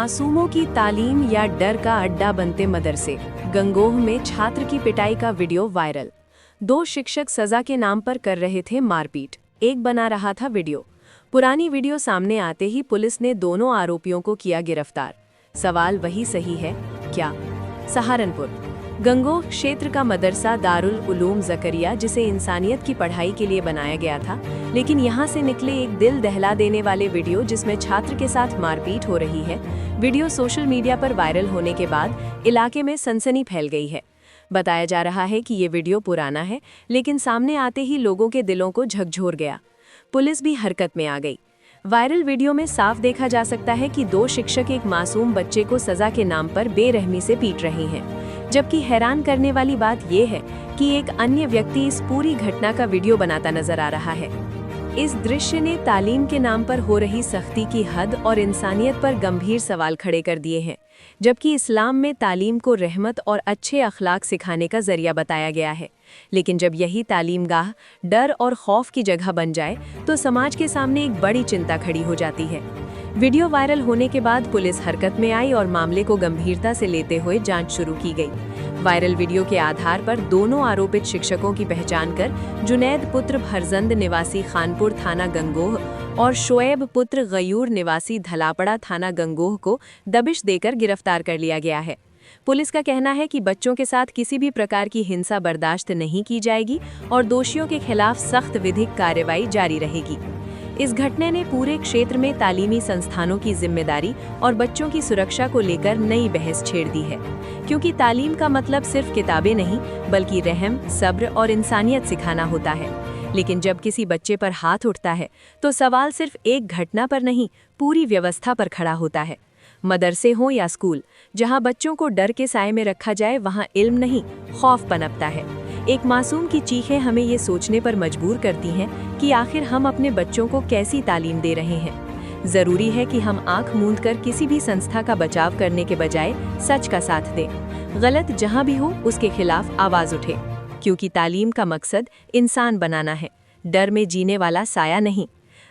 मासूमों की तालीम या डर का अड्डा बनते मदरसे। गंगोह में छात्र की पिटाई का वीडियो वायरल। 2 शिक्षक सजा के नाम पर कर रहे थे मारपीट, एक बना रहा था वीडियो। पुरानी वीडियो सामने आते ही पुलिस ने दोनों आरोपियों को किया गिरफ्तार। सवाल वही सही है क्या? सहारनपुर गंगोह क्षेत्र का मदरसा दारुल उलूम ज़करिया, जिसे इंसानियत की पढ़ाई के लिए बनाया गया था, लेकिन यहां से निकले एक दिल दहला देने वाले वीडियो जिसमें छात्र के साथ मारपीट हो रही है। वीडियो सोशल मीडिया पर वायरल होने के बाद इलाके में सनसनी फैल गई है। बताया जा रहा है कि ये वीडियो पुराना है, लेकिन सामने आते ही लोगों के दिलों को झकझोर गया। पुलिस भी हरकत में आ गई। वायरल वीडियो में साफ देखा जा सकता है कि 2 शिक्षक एक मासूम बच्चे को सजा के नाम पर बेरहमी से पीट रहे हैं, जबकि हैरान करने वाली बात यह है कि एक अन्य व्यक्ति इस पूरी घटना का वीडियो बनाता नजर आ रहा है। इस दृश्य ने तालीम के नाम पर हो रही सख्ती की हद और इंसानियत पर गंभीर सवाल खड़े कर दिए हैं, जबकि इस्लाम में तालीम को रहमत और अच्छे अखलाक सिखाने का जरिया बताया गया है। लेकिन जब यही तालीमगाह डर और खौफ की जगह बन जाए तो समाज के सामने एक बड़ी चिंता खड़ी हो जाती है। वीडियो वायरल होने के बाद पुलिस हरकत में आई और मामले को गंभीरता से लेते हुए जांच शुरू की गई। वायरल वीडियो के आधार पर दोनों आरोपित शिक्षकों की पहचान कर जुनैद पुत्र फरजंद निवासी खानपुर थाना गंगोह और शोएब पुत्र गयूर निवासी धलापड़ा थाना गंगोह को दबिश देकर गिरफ्तार कर लिया गया है। पुलिस का कहना है कि बच्चों के साथ किसी भी प्रकार की हिंसा बर्दाश्त नहीं की जाएगी और दोषियों के खिलाफ सख्त विधिक कार्रवाई जारी रहेगी। इस घटने ने पूरे क्षेत्र में तालीमी संस्थानों की जिम्मेदारी और बच्चों की सुरक्षा को लेकर नई बहस छेड़ दी है, क्योंकि तालीम का मतलब सिर्फ किताबें नहीं बल्कि रहम, सब्र और इंसानियत सिखाना होता है। लेकिन जब किसी बच्चे पर हाथ उठता है तो सवाल सिर्फ एक घटना पर नहीं, पूरी व्यवस्था पर खड़ा होता है। मदरसे हों या स्कूल, जहां बच्चों को डर के साए में रखा जाए वहां इल्म नहीं, खौफ पनपता है। एक मासूम की चीखें हमें ये सोचने पर मजबूर करती हैं कि आखिर हम अपने बच्चों को कैसी तालीम दे रहे हैं। जरूरी है कि हम आंख मूंद कर किसी भी संस्था का बचाव करने के बजाय सच का साथ दें। गलत जहां भी हो उसके खिलाफ आवाज उठे, क्योंकि तालीम का मकसद इंसान बनाना है, डर में जीने वाला साया नहीं।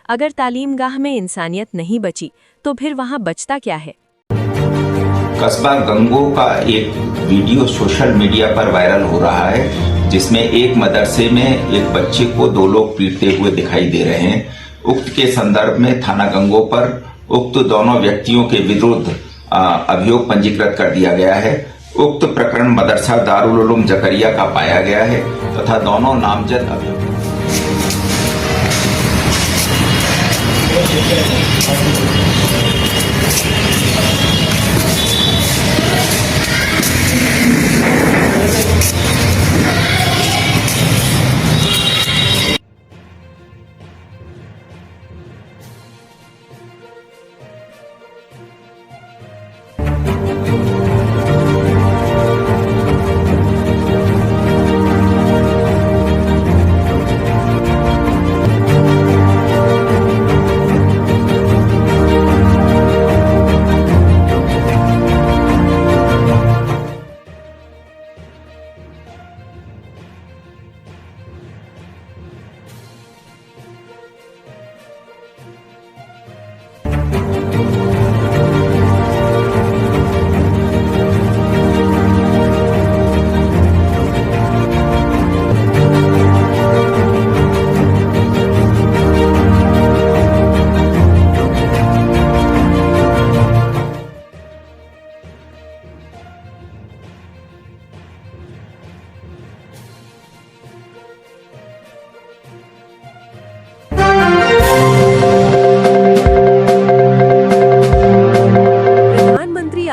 अगर तालीमगाह में इंसानियत नहीं बची तो फिर वहां बचता क्या है? कस्बा गंगोह का एक वीडियो सोशल मीडिया पर वायरल हो रहा है, जिसमें एक मदरसे में एक बच्चे को 2 लोग पीटते हुए दिखाई दे रहे हैं। उक्त के संदर्भ में थाना गंगोह पर उक्त दोनों व्यक्तियों के विरुद्ध अभियोग पंजीकृत कर दिया गया है। उक्त प्रकरण मदरसा दारुल उलूम ज़करिया का पाया गया है तथा दोनों नामजद अभियोग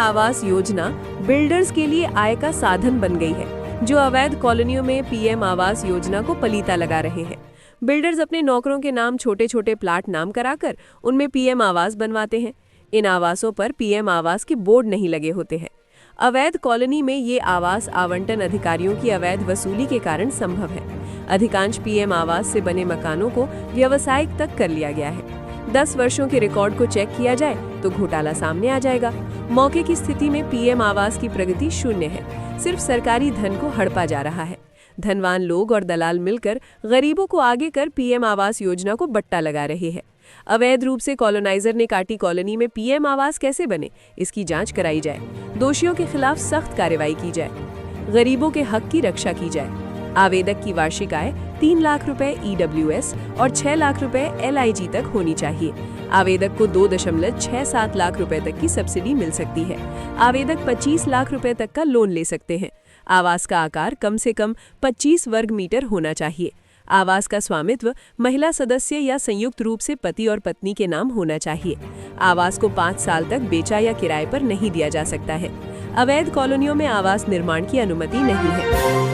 आवास योजना बिल्डर्स के लिए आय का साधन बन गई है, जो अवैध कॉलोनियों में पीएम आवास योजना को पलीता लगा रहे हैं। बिल्डर्स अपने नौकरों के नाम छोटे छोटे प्लाट नाम कराकर उनमें पीएम आवास बनवाते हैं। इन आवासों पर पीएम आवास के बोर्ड नहीं लगे होते हैं। अवैध कॉलोनी में ये आवास आवंटन अधिकारियों की अवैध वसूली के कारण संभव है। अधिकांश पीएम आवास से बने मकानों को व्यावसायिक तक कर लिया गया है। 10 वर्षों के रिकॉर्ड को चेक किया जाए तो घोटाला सामने आ जाएगा। मौके की स्थिति में पीएम आवास की प्रगति शून्य है। सिर्फ सरकारी धन को हड़पा जा रहा है। धनवान लोग और दलाल मिलकर गरीबों को आगे कर पीएम आवास योजना को बट्टा लगा रहे हैं। अवैध रूप से कॉलोनाइजर ने काटी कॉलोनी में पीएम आवास कैसे बने, इसकी जांच कराई जाए। दोषियों के खिलाफ सख्त कार्रवाई की जाए। गरीबों के हक की रक्षा की जाए। आवेदक की वार्षिक आय 3 लाख रुपए EWS और 6 लाख रुपए LIG तक होनी चाहिए। आवेदक को 2.67 लाख रुपए तक की सब्सिडी मिल सकती है। आवेदक 25 लाख रुपए तक का लोन ले सकते हैं। आवास का आकार कम से कम 25 वर्ग मीटर होना चाहिए। आवास का स्वामित्व महिला सदस्य या संयुक्त रूप से पति और पत्नी के नाम होना चाहिए। आवास को 5 साल तक बेचा या किराए पर नहीं दिया जा सकता है। अवैध कॉलोनियों में आवास निर्माण की अनुमति नहीं है।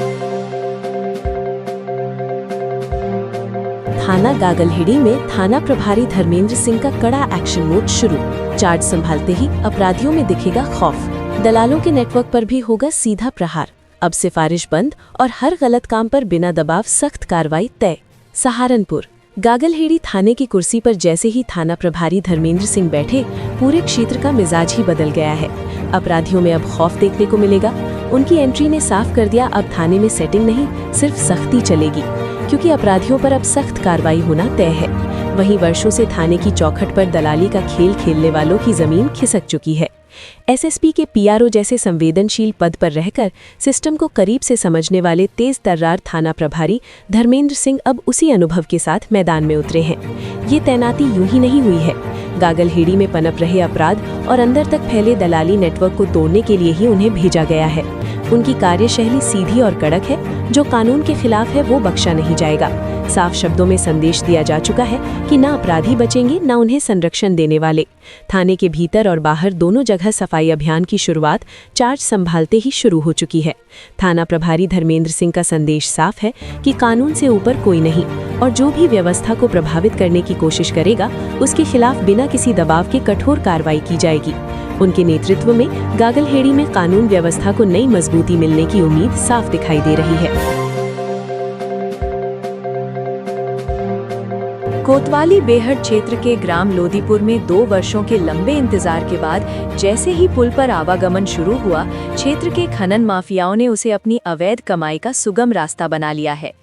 थाना गागलहेड़ी में थाना प्रभारी धर्मेंद्र सिंह का कड़ा एक्शन मोड शुरू। चार्ज संभालते ही अपराधियों में दिखेगा खौफ। दलालों के नेटवर्क पर भी होगा सीधा प्रहार। अब सिफारिश बंद और हर गलत काम पर बिना दबाव सख्त कार्रवाई तय। सहारनपुर गागलहेड़ी थाने की कुर्सी पर जैसे ही थाना प्रभारी धर्मेंद्र सिंह बैठे, पूरे क्षेत्र का मिजाज ही बदल गया है। अपराधियों में अब खौफ देखने को मिलेगा। उनकी एंट्री ने साफ कर दिया, अब थाने में सेटिंग नहीं, सिर्फ सख्ती चलेगी, क्योंकि अपराधियों पर अब सख्त कार्रवाई होना तय है। वहीं वर्षों से थाने की चौखट पर दलाली का खेल खेलने वालों की जमीन खिसक चुकी है। SSP के PRO जैसे संवेदनशील पद पर रहकर सिस्टम को करीब से समझने वाले तेज तर्रार थाना प्रभारी धर्मेंद्र सिंह अब उसी अनुभव के साथ मैदान में उतरे हैं। ये तैनाती यूं ही नहीं हुई है। गागलहेड़ी में पनप रहे अपराध और अंदर तक फैले दलाली नेटवर्क को तोड़ने के लिए ही उन्हें भेजा गया है। उनकी कार्यशैली सीधी और कड़क है। जो कानून के खिलाफ है वो बख्शा नहीं जाएगा। साफ शब्दों में संदेश दिया जा चुका है कि ना अपराधी बचेंगे, ना उन्हें संरक्षण देने वाले। थाने के भीतर और बाहर दोनों जगह सफाई अभियान की शुरुआत चार्ज संभालते ही शुरू हो चुकी है। थाना प्रभारी धर्मेंद्र सिंह का संदेश साफ है कि कानून से ऊपर कोई नहीं, और जो भी व्यवस्था को प्रभावित करने की कोशिश करेगा उसके खिलाफ बिना किसी दबाव के कठोर कार्रवाई की जाएगी। उनके नेतृत्व में गागलहेड़ी में कानून व्यवस्था को नई मजबूती मिलने की उम्मीद साफ दिखाई दे रही है। कोतवाली बेहट क्षेत्र के ग्राम लोदीपुर में 2 वर्षों के लंबे इंतजार के बाद जैसे ही पुल पर आवागमन शुरू हुआ, क्षेत्र के खनन माफियाओं ने उसे अपनी अवैध कमाई का सुगम रास्ता बना लिया है।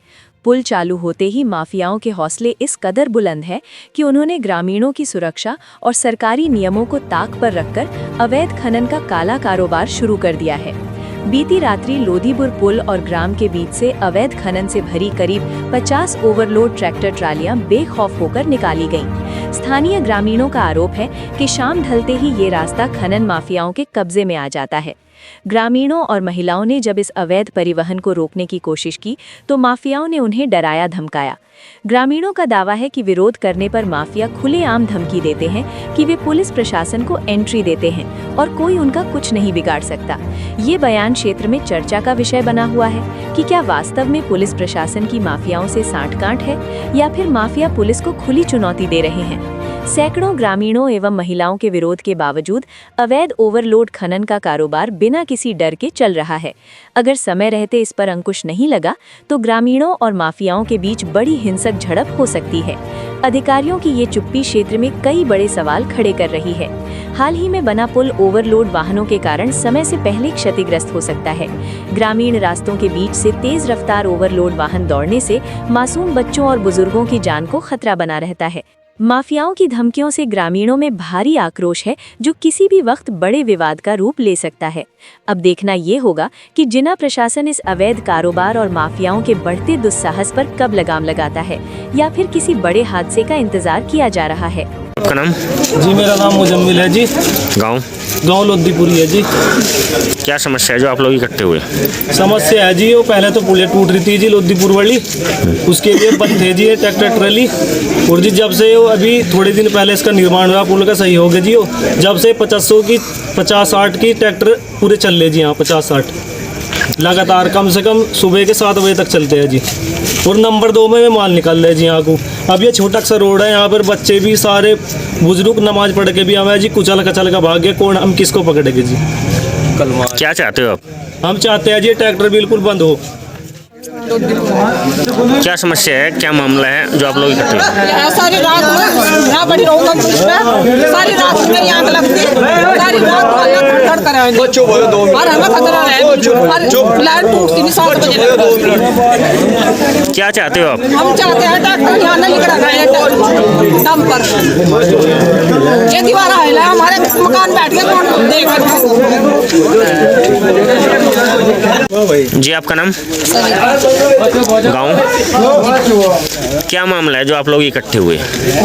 पुल चालू होते ही माफियाओं के हौसले इस कदर बुलंद हैं कि उन्होंने ग्रामीणों की सुरक्षा और सरकारी नियमों को ताक पर रखकर अवैध खनन का काला कारोबार शुरू कर दिया है। बीती रात्रि लोदीपुर पुल और ग्राम के बीच से अवैध खनन से भरी करीब 50 ओवरलोड ट्रैक्टर ट्रालियां बेखौफ होकर निकाली गईं। स्थानीय ग्रामीणों का आरोप है कि शाम ढलते ही ये रास्ता खनन माफियाओं के कब्जे में आ जाता है। ग्रामीणों और महिलाओं ने जब इस अवैध परिवहन को रोकने की कोशिश की तो माफियाओं ने उन्हें डराया धमकाया। ग्रामीणों का दावा है कि विरोध करने पर माफिया खुलेआम धमकी देते हैं कि वे पुलिस प्रशासन को एंट्री देते हैं और कोई उनका कुछ नहीं बिगाड़ सकता। ये बयान क्षेत्र में चर्चा का विषय बना हुआ है कि क्या वास्तव में पुलिस प्रशासन की माफियाओं से सांठगांठ है या फिर माफिया पुलिस को खुली चुनौती दे रहे हैं। सैकड़ों ग्रामीणों एवं महिलाओं के विरोध के बावजूद अवैध ओवरलोड खनन का कारोबार बिना किसी डर के चल रहा है। अगर समय रहते इस पर अंकुश नहीं लगा तो ग्रामीणों और माफियाओं के बीच बड़ी हिंसक झड़प हो सकती है। अधिकारियों की ये चुप्पी क्षेत्र में कई बड़े सवाल खड़े कर रही है। हाल ही में बना पुल ओवरलोड वाहनों के कारण समय से पहले क्षतिग्रस्त हो सकता है। ग्रामीण रास्तों के बीच से तेज रफ्तार ओवरलोड वाहन दौड़ने से मासूम बच्चों और बुजुर्गों की जान को खतरा बना रहता है। माफियाओं की धमकियों से ग्रामीणों में भारी आक्रोश है, जो किसी भी वक्त बड़े विवाद का रूप ले सकता है। अब देखना ये होगा कि जिला प्रशासन इस अवैध कारोबार और माफियाओं के बढ़ते दुस्साहस पर कब लगाम लगाता है या फिर किसी बड़े हादसे का इंतजार किया जा रहा है। आपका नाम? जी मेरा नाम मुजम्मिल है जी। गांव लोदीपुरी है जी। क्या समस्या है जो आप लोग इकट्ठे हुए? समस्या है जी, वो पहले तो पुलिया टूट रही थी जी लोदीपुर वाली, उसके लिए बंद थे जी ट्रैक्टर ट्रैली। और जी जब से अभी थोड़े दिन पहले इसका निर्माण हुआ पुल का सही हो गया जी, जब से 50-60 की ट्रैक्टर पूरे चल रहे जी यहाँ 50-60 लगातार, कम से कम सुबह के 7 बजे तक चलते हैं जी। और नंबर 2 में माल निकल रहे जी यहाँ को। अब ये छोटा सा रोड है, यहाँ पर बच्चे भी सारे बुजुर्ग नमाज पढ़ के भी हमें जी कुचल कचल का भाग गए, कौन हम किसको पकड़ेंगे जी। क्या चाहते हो आप? हम चाहते हैं जी ट्रैक्टर बिल्कुल बंद हो। क्या समस्या है, क्या मामला है जो आप लोग इकट्ठे हुए? सारी रात यहाँ बड़ी रहूँगा, सारी रात मेरी आँख लगती, सारी रात बच्चों बोलो 2 मिनट और हमें खतरा है, लाइट टूटती नहीं 7 बजे। क्या चाहते हो आप? हम चाहते हैं ट्रैक्टर यहाँ नहीं निकलना है, दम पर ये दीवार है हमारे मकान बैठ के कौन देगा। जी आपका नाम, गांव, क्या मामला है जो आप लोग इकट्ठे हुए?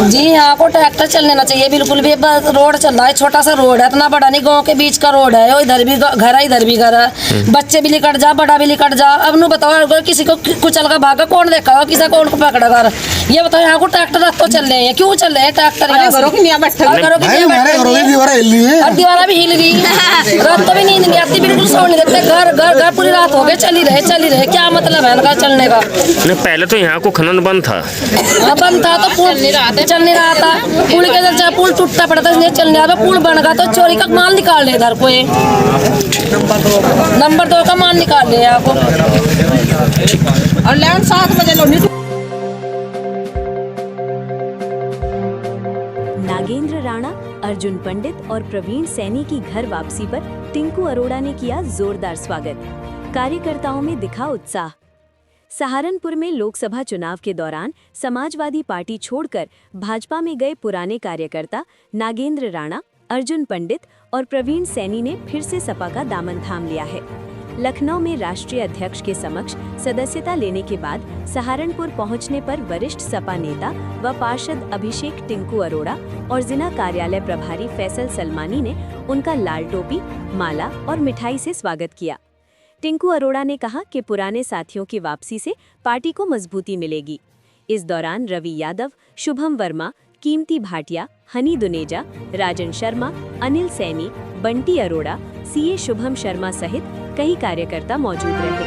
जी यहाँ को ट्रैक्टर चलने ना चाहिए बिल्कुल भी। बस रोड चल रहा है, छोटा सा रोड है, इतना बड़ा नहीं, गांव के बीच का रोड है। इधर भी घर है, इधर भी घर है, बच्चे भी लिकट जा, बड़ा भी लिकट जा। अब नु बताओ अगर किसी को कुचल का भागा कौन देखा, किसी कौन को पकड़ेगा? ये बताओ यहाँ को ट्रैक्टर तो चल रहे हैं, क्यों चल रहे हैं ट्रैक्टर? घरों की नहीं बैठे, और दीवारा भी हिल गई, रात को भी नींद नहीं आती, बिल्कुल सो नहीं देते। घर घर घर पूरी रात हो गई, चल ही रहे, क्या मतलब है इनका चलने का? नहीं, पहले तो यहाँ को खनन बंद था। हाँ बंद था तो पुल चल नहीं रहा था। पुल के अंदर पुल टूटता पड़ा था, इसलिए चल नहीं रहा था। पुल बन गया तो चोरी का माल निकाल ले इधर कोई नंबर 2 का माल निकाल ले आपको। और 7 बजे लो। नागेंद्र राणा, अर्जुन पंडित और प्रवीण सैनी की घर वापसी पर टिंकू अरोड़ा ने किया जोरदार स्वागत। कार्यकर्ताओं में दिखा उत्साह। सहारनपुर में लोकसभा चुनाव के दौरान समाजवादी पार्टी छोड़कर भाजपा में गए पुराने कार्यकर्ता नागेंद्र राणा, अर्जुन पंडित और प्रवीण सैनी ने फिर से सपा का दामन थाम लिया है। लखनऊ में राष्ट्रीय अध्यक्ष के समक्ष सदस्यता लेने के बाद सहारनपुर पहुंचने पर वरिष्ठ सपा नेता व पार्षद अभिषेक टिंकू अरोड़ा और जिला कार्यालय प्रभारी फैसल सलमानी ने उनका लाल टोपी, माला और मिठाई से स्वागत किया। टिंकू अरोड़ा ने कहा कि पुराने साथियों की वापसी से पार्टी को मजबूती मिलेगी। इस दौरान रवि यादव, शुभम वर्मा, कीमती भाटिया, हनी दुनेजा, राजन शर्मा, अनिल सैनी, बंटी अरोड़ा, सीए शुभम शर्मा सहित कई कार्यकर्ता मौजूद रहे।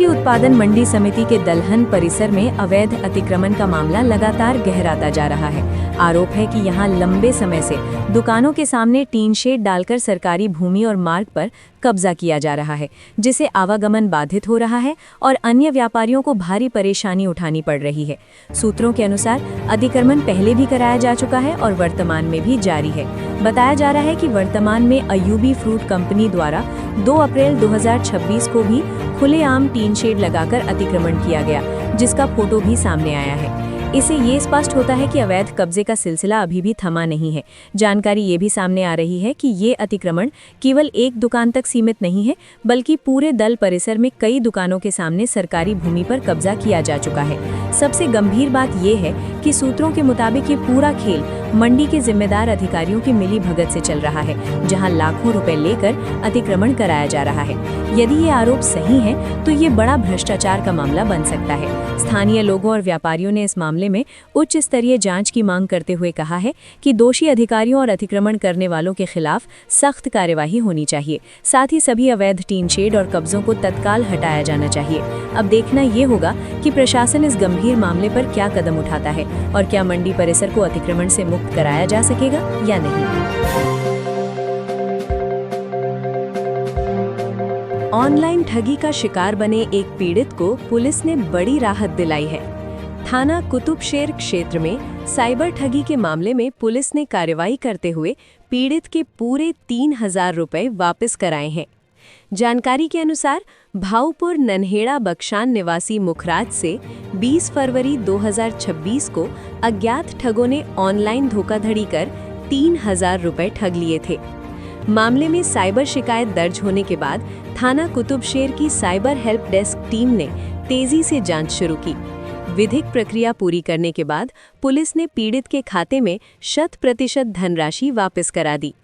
उत्पादन मंडी समिति के दलहन परिसर में अवैध अतिक्रमण का मामला लगातार गहराता जा रहा है। आरोप है कि यहां लंबे समय से दुकानों के सामने टीन शेड डालकर सरकारी भूमि और मार्ग पर कब्जा किया जा रहा है, जिससे आवागमन बाधित हो रहा है और अन्य व्यापारियों को भारी परेशानी उठानी पड़ रही है। सूत्रों के अनुसार अतिक्रमण पहले भी कराया जा चुका है और वर्तमान में भी जारी है। बताया जा रहा है कि वर्तमान में अयूबी फ्रूट कंपनी द्वारा 2 अप्रैल 2026 को भी खुलेआम टीन शेड लगाकर अतिक्रमण किया गया, जिसका फोटो भी सामने आया है। इससे ये स्पष्ट होता है कि अवैध कब्जे का सिलसिला अभी भी थमा नहीं है। जानकारी ये भी सामने आ रही है कि ये अतिक्रमण केवल एक दुकान तक सीमित नहीं है, बल्कि पूरे दल परिसर में कई दुकानों के सामने सरकारी भूमि पर कब्जा किया जा चुका है। सबसे गंभीर बात ये है कि सूत्रों के मुताबिक ये पूरा खेल मंडी के जिम्मेदार अधिकारियों की मिली भगत से चल रहा है, जहां लाखों रुपए लेकर अतिक्रमण कराया जा रहा है। यदि ये आरोप सही है तो ये बड़ा भ्रष्टाचार का मामला बन सकता है। स्थानीय लोगों और व्यापारियों ने इस मामले में उच्च स्तरीय जांच की मांग करते हुए कहा है कि दोषी अधिकारियों और अतिक्रमण करने वालों के खिलाफ सख्त कार्यवाही होनी चाहिए। साथ ही सभी अवैध टीन शेड और कब्जों को तत्काल हटाया जाना चाहिए। अब देखना ये होगा कि प्रशासन इस गंभीर मामले पर क्या कदम उठाता है और क्या मंडी परिसर को अतिक्रमण से मुक्त कराया जा सकेगा या नहीं। ऑनलाइन ठगी का शिकार बने एक पीड़ित को पुलिस ने बड़ी राहत दिलाई है। थाना कुतुबशेर क्षेत्र में साइबर ठगी के मामले में पुलिस ने कार्रवाई करते हुए पीड़ित के पूरे 3000 रुपए वापस कराए हैं। जानकारी के अनुसार भाऊपुर नन्हेड़ा बख्शान निवासी मुखराज से 20 फरवरी 2026 को अज्ञात ठगों ने ऑनलाइन धोखाधड़ी कर 3000 रुपए ठग लिए थे। मामले में साइबर शिकायत दर्ज होने के बाद थाना कुतुबशेर की साइबर हेल्प डेस्क टीम ने तेजी से जांच शुरू की। विधिक प्रक्रिया पूरी करने के बाद पुलिस ने पीड़ित के खाते में 100% धनराशि वापस करा दी।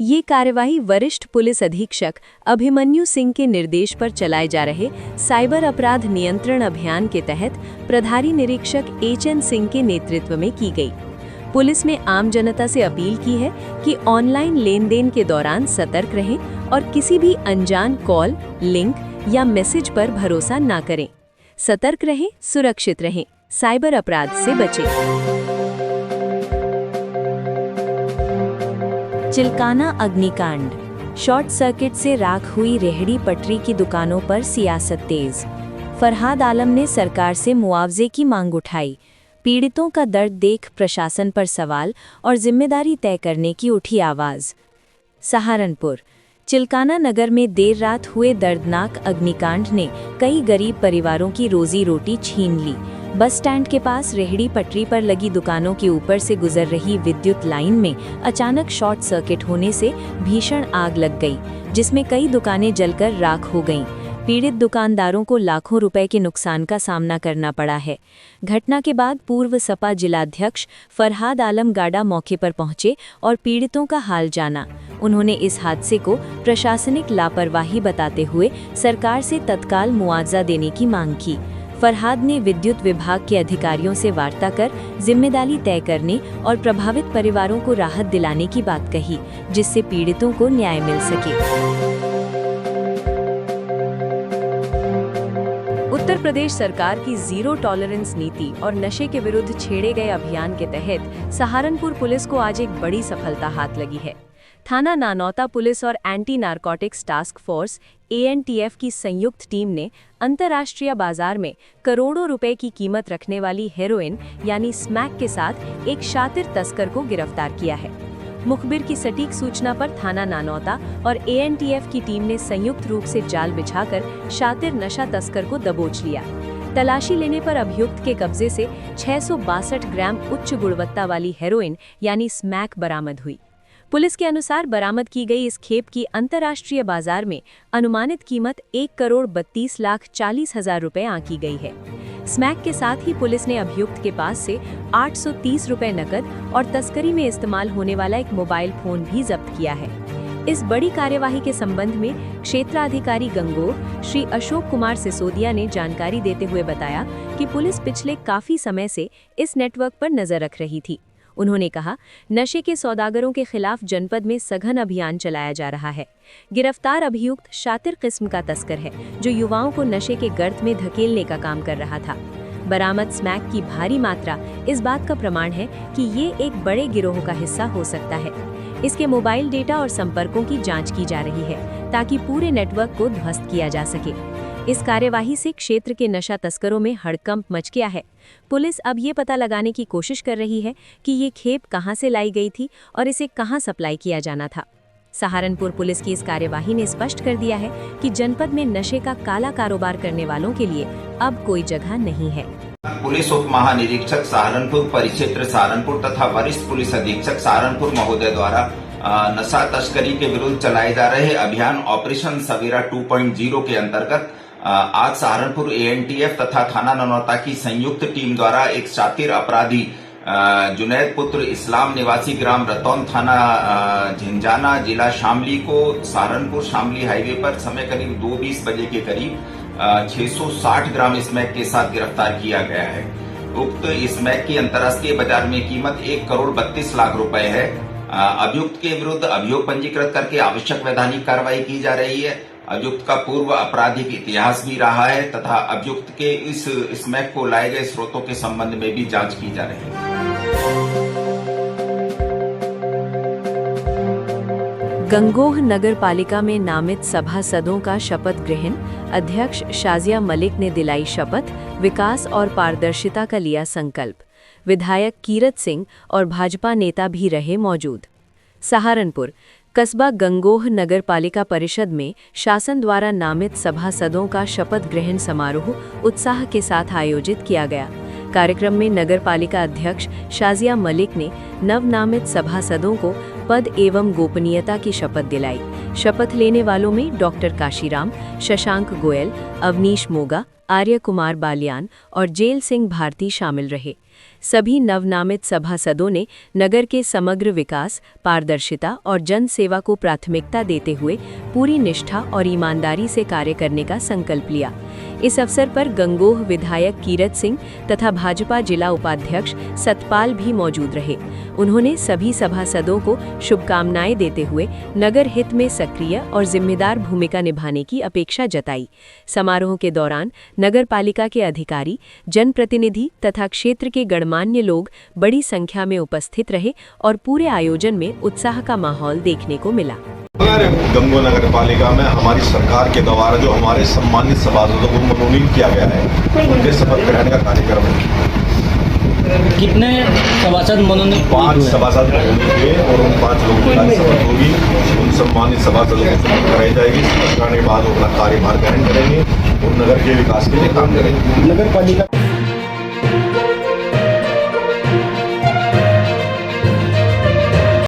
ये कार्यवाही वरिष्ठ पुलिस अधीक्षक अभिमन्यु सिंह के निर्देश पर चलाए जा रहे साइबर अपराध नियंत्रण अभियान के तहत प्रभारी निरीक्षक एचएन सिंह के नेतृत्व में की गई। पुलिस ने आम जनता से अपील की है कि ऑनलाइन लेन देन के दौरान सतर्क रहें और किसी भी अनजान कॉल, लिंक या मैसेज पर भरोसा ना करें। सतर्क रहें, सुरक्षित रहें, साइबर अपराध से बचें। चिल्काना अग्निकांड, शॉर्ट सर्किट से राख हुई रेहड़ी पटरी की दुकानों पर सियासत तेज। फरहाद आलम ने सरकार से मुआवजे की मांग उठाई। पीड़ितों का दर्द देख प्रशासन पर सवाल और जिम्मेदारी तय करने की उठी आवाज। सहारनपुर, चिल्काना नगर में देर रात हुए दर्दनाक अग्निकांड ने कई गरीब परिवारों की रोजी रोटी छीन ली। बस स्टैंड के पास रेहड़ी पटरी पर लगी दुकानों के ऊपर से गुजर रही विद्युत लाइन में अचानक शॉर्ट सर्किट होने से भीषण आग लग गई, जिसमें कई दुकानें जलकर राख हो गईं। पीड़ित दुकानदारों को लाखों रुपए के नुकसान का सामना करना पड़ा है। घटना के बाद पूर्व सपा जिलाध्यक्ष फरहाद आलम गाडा मौके पर पहुंचे और पीड़ितों का हाल जाना। उन्होंने इस हादसे को प्रशासनिक लापरवाही बताते हुए सरकार से तत्काल मुआवजा देने की मांग की। फरहाद ने विद्युत विभाग के अधिकारियों से वार्ता कर जिम्मेदारी तय करने और प्रभावित परिवारों को राहत दिलाने की बात कही, जिससे पीड़ितों को न्याय मिल सके। उत्तर प्रदेश सरकार की जीरो टॉलरेंस नीति और नशे के विरुद्ध छेड़े गए अभियान के तहत सहारनपुर पुलिस को आज एक बड़ी सफलता हाथ लगी है। थाना नानौता पुलिस और anti narcotics task force ANTF की संयुक्त टीम ने अंतर्राष्ट्रीय बाजार में करोड़ों रुपए की कीमत रखने वाली हेरोइन यानी स्मैक के साथ एक शातिर तस्कर को गिरफ्तार किया है। मुखबिर की सटीक सूचना पर थाना नानौता और ANTF की टीम ने संयुक्त रूप से जाल बिछाकर शातिर नशा तस्कर को दबोच लिया। तलाशी लेने पर अभियुक्त के कब्जे से 662 ग्राम उच्च गुणवत्ता वाली हेरोइन यानी स्मैक बरामद हुई। पुलिस के अनुसार बरामद की गई इस खेप की अंतर्राष्ट्रीय बाजार में अनुमानित कीमत 1,32,40,000 रुपए आंकी गई है। स्मैक के साथ ही पुलिस ने अभियुक्त के पास से 830 रुपए नकद और तस्करी में इस्तेमाल होने वाला एक मोबाइल फोन भी जब्त किया है। इस बड़ी कार्यवाही के संबंध में क्षेत्राधिकारी गंगोह श्री अशोक कुमार सिसोदिया ने जानकारी देते हुए बताया कि पुलिस पिछले काफी समय से इस नेटवर्क पर नजर रख रही थी। उन्होंने कहा, नशे के सौदागरों के खिलाफ जनपद में सघन अभियान चलाया जा रहा है। गिरफ्तार अभियुक्त शातिर किस्म का तस्कर है, जो युवाओं को नशे के गर्त में धकेलने का काम कर रहा था। बरामद स्मैक की भारी मात्रा इस बात का प्रमाण है कि ये एक बड़े गिरोह का हिस्सा हो सकता है। इसके मोबाइल डेटा और संपर्कों की जांच की जा रही है, ताकि पूरे नेटवर्क को ध्वस्त किया जा सके। इस कार्यवाही से क्षेत्र के नशा तस्करों में हड़कंप मच गया है। पुलिस अब ये पता लगाने की कोशिश कर रही है कि ये खेप कहां से लाई गई थी और इसे कहां सप्लाई किया जाना था। सहारनपुर पुलिस की इस कार्यवाही ने स्पष्ट कर दिया है कि जनपद में नशे का काला कारोबार करने वालों के लिए अब कोई जगह नहीं है। पुलिस उप महानिरीक्षक सहारनपुर, परिक्षेत्र सहारनपुर तथा वरिष्ठ पुलिस अधीक्षक सहारनपुर महोदय द्वारा नशा तस्करी के विरुद्ध चलाए जा रहे अभियान ऑपरेशन सवेरा 2.0 के अंतर्गत आज सहारनपुर ANTF तथा थाना ननौता की संयुक्त टीम द्वारा एक शातिर अपराधी जुनैद पुत्र इस्लाम निवासी ग्राम रतौन थाना झिंझाना जिला शामली को सहारनपुर शामली हाईवे पर समय करीब 2:20 बजे के करीब 660 ग्राम स्मैक के साथ गिरफ्तार किया गया है। उक्त स्मैक की अंतर्राष्ट्रीय बाजार में कीमत 1,32,00,000 रुपए है। अभियुक्त के विरुद्ध अभियोग पंजीकृत करके आवश्यक वैधानिक कार्रवाई की जा रही है। अभियुक्त का पूर्व आपराधिक इतिहास भी रहा है तथा अभियुक्त के इस स्मैक को लाए गए स्रोतों के संबंध में भी जांच की जा रही है। गंगोह नगर पालिका में नामित सभासदों का शपथ ग्रहण। अध्यक्ष शाजिया मलिक ने दिलाई शपथ, विकास और पारदर्शिता का लिया संकल्प। विधायक कीरत सिंह और भाजपा नेता भी रहे मौजूद। सहारनपुर कस्बा गंगोह नगर पालिका परिषद में शासन द्वारा नामित सभासदों का शपथ ग्रहण समारोह उत्साह के साथ आयोजित किया गया। कार्यक्रम में नगर पालिका अध्यक्ष शाजिया मलिक ने नवनामित सभासदों को पद एवं गोपनीयता की शपथ दिलाई। शपथ लेने वालों में डॉक्टर काशीराम, शशांक गोयल, अवनीश मोगा, आर्य कुमार बालियान और जेल सिंह भारती शामिल रहे। सभी नवनामित सभासदों ने नगर के समग्र विकास, पारदर्शिता और जन सेवा को प्राथमिकता देते हुए पूरी निष्ठा और ईमानदारी से कार्य करने का संकल्प लिया। इस अवसर पर गंगोह विधायक कीरत सिंह तथा भाजपा जिला उपाध्यक्ष सतपाल भी मौजूद रहे। उन्होंने सभी सभासदों को शुभकामनाएं देते हुए नगर हित में सक्रिय और जिम्मेदार भूमिका निभाने की अपेक्षा जताई। समारोह के दौरान नगर पालिका के अधिकारी, जनप्रतिनिधि तथा क्षेत्र के गणमान्य लोग बड़ी संख्या में उपस्थित रहे और पूरे आयोजन में उत्साह का माहौल देखने को मिला। गंगोह नगर पालिका में हमारी सरकार के द्वारा जो हमारे सम्मानित सभासदों को मनोनीत किया गया है, उनके शपथ ग्रहण का कार्यक्रम है। कितने सभासद मनोनीत 5 सभासद होंगे और उन 5 लोगों की शपथ होगी। उन सम्मानित सभासदों को शपथ कराई जाएगी। शपथ कराने के बाद वो अपना कार्यभार ग्रहण करेंगे और नगर के विकास के लिए काम करेंगे। नगर पालिका